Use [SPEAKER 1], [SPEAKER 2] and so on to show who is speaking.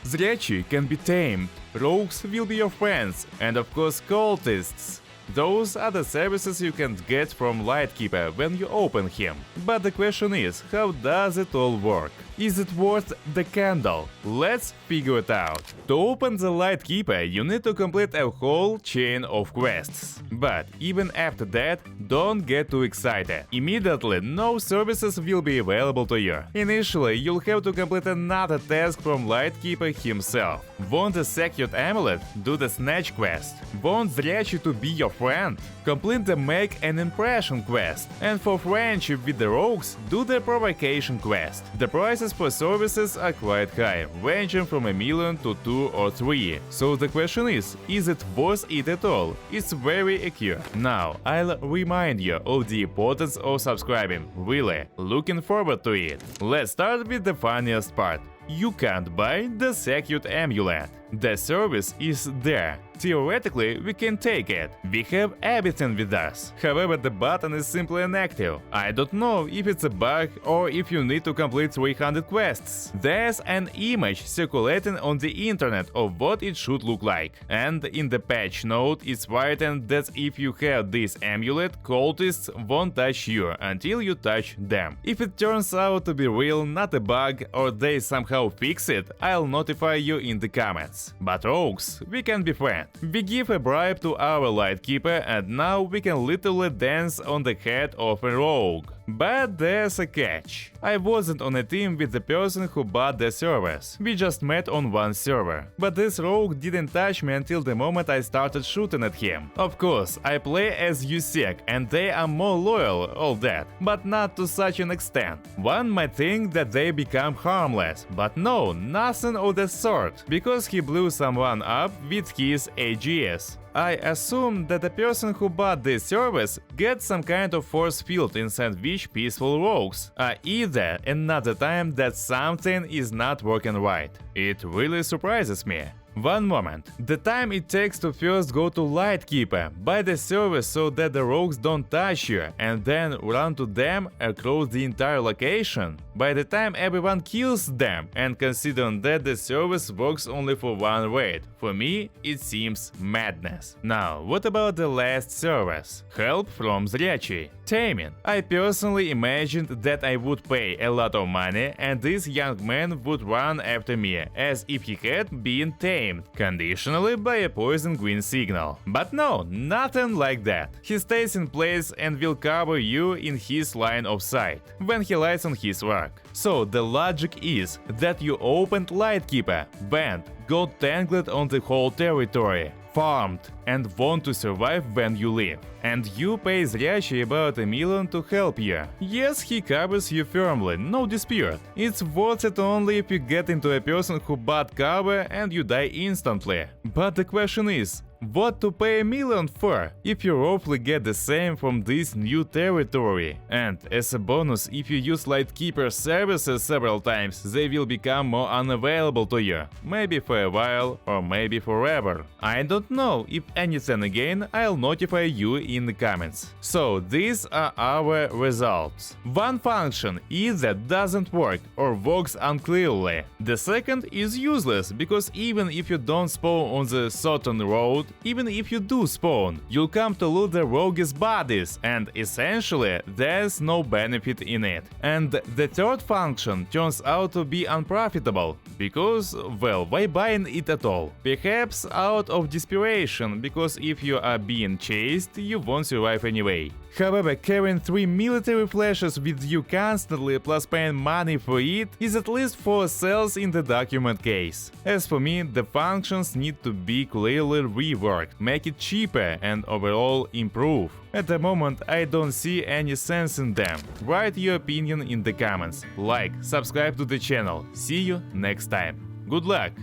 [SPEAKER 1] Zryachi can be tamed, rogues will be your friends, and of course cultists. Those are the services you can get from Lightkeeper when you open him. But the question is, how does it all work? Is it worth the candle? Let's figure it out. To open the Lightkeeper, you need to complete a whole chain of quests. But even after that, don't get too excited. Immediately, no services will be available to you. Initially, you'll have to complete another task from Lightkeeper himself. Want a secured amulet? Do the snatch quest. Want Zryachi to be your friend? Complete the make an impression quest. And for friendship with the rogues, do the provocation quest. The prices for services are quite high, ranging from $1 million to 2 or 3. So the question is it worth it at all? It's very accurate. Now, I'll remind you of the importance of subscribing. Really, looking forward to it. Let's start with the funniest part. You can't buy the secured amulet. The service is there. Theoretically, we can take it. We have everything with us. However, the button is simply inactive. I don't know if it's a bug or if you need to complete 300 quests. There's an image circulating on the internet of what it should look like. And in the patch note it's written that if you have this amulet, cultists won't touch you until you touch them. If it turns out to be real, not a bug, or they somehow fix it, I'll notify you in the comments. But rogues, we can be friends. We give a bribe to our Lightkeeper and now we can literally dance on the head of a rogue. But there's a catch. I wasn't on a team with the person who bought the service. We just met on one server. But this rogue didn't touch me until the moment I started shooting at him. Of course, I play as USEC and they are more loyal, all that, but not to such an extent. One might think that they become harmless, but no, nothing of the sort, because he blew someone up with his AGS. I assume that the person who bought this service gets some kind of force field inside which peaceful rogues are either another time that something is not working right. It really surprises me. One moment. The time it takes to first go to Lightkeeper, buy the service so that the rogues don't touch you, and then run to them across the entire location. By the time everyone kills them, and considering that the service works only for one raid, for me it seems madness. Now, what about the last service? Help from Zryachi. Taming. I personally imagined that I would pay a lot of money and this young man would run after me as if he had been tamed, conditionally by a poison green signal. But no, nothing like that. He stays in place and will cover you in his line of sight when he lies on his rock. So the logic is that you opened Lightkeeper, went, got tangled on the whole territory, farmed, and want to survive when you leave. And you pay Zryachi about $1 million to help you. Yes, he covers you firmly, no dispute. It's worth it only if you get into a person who bought cover and you die instantly. But the question is, what to pay $1 million for if you roughly get the same from this new territory? And as a bonus, if you use Lightkeeper services several times, they will become more unavailable to you. Maybe for a while or maybe forever. I don't know. If anything again, I'll notify you in the comments. So these are our results. One function either doesn't work or works unclearly. The second is useless because even if you don't spawn on the certain road, even if you do spawn, you'll come to loot the rogues' bodies, and essentially there's no benefit in it. And the third function turns out to be unprofitable, because, well, why buying it at all? Perhaps out of desperation, because if you are being chased, you won't survive anyway. However, carrying 3 military flashes with you constantly plus paying money for it is at least 4 cells in the document case. As for me, the functions need to be clearly reworked, make it cheaper and overall improve. At the moment, I don't see any sense in them. Write your opinion in the comments, like, subscribe to the channel. See you next time. Good luck!